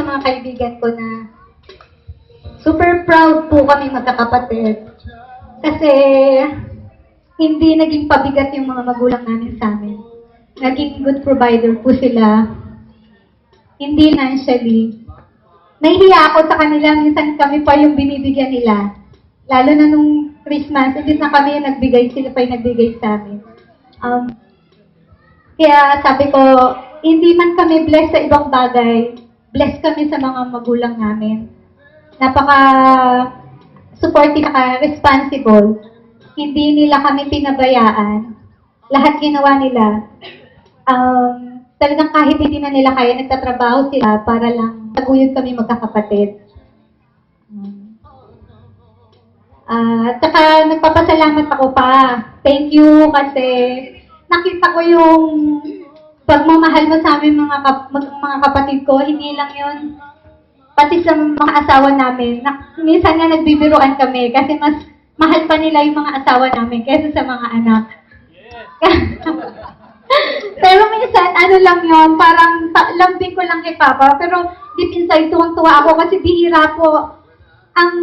sa mga kaibigan ko na super proud po kami magkakapatid. Kasi hindi naging pabigat yung mga magulang namin sa amin. Naging good provider po sila. Hindi financially. Nahihiya ako sa kanila, minsan kami pa yung binibigyan nila. Lalo na nung Christmas, hindi na kami yung nagbigay, sila pa yung nagbigay sa amin. Kaya sabi ko, hindi man kami blessed sa ibang bagay, blessed kami sa mga magulang namin. Napaka-supportive, napaka-responsible. Hindi nila kami pinabayaan. Lahat ginawa nila. Talagang kahit hindi na nila kaya, nagtatrabaho sila para lang taguyod kami magkakapatid. At saka nagpapasalamat ako pa. Thank you kasi nakita ko yung pagmamahal mo sa amin mga kapatid ko. Hindi lang yun, pati sa mga asawa namin. Minsan nga nagbibiruan kami kasi mas mahal pa nila yung mga asawa namin kaysa sa mga anak. Pero minsan, ano lang yun, parang lambing ko lang kay Papa. Pero deep inside, tuwang-tuwa ako kasi bihira po ang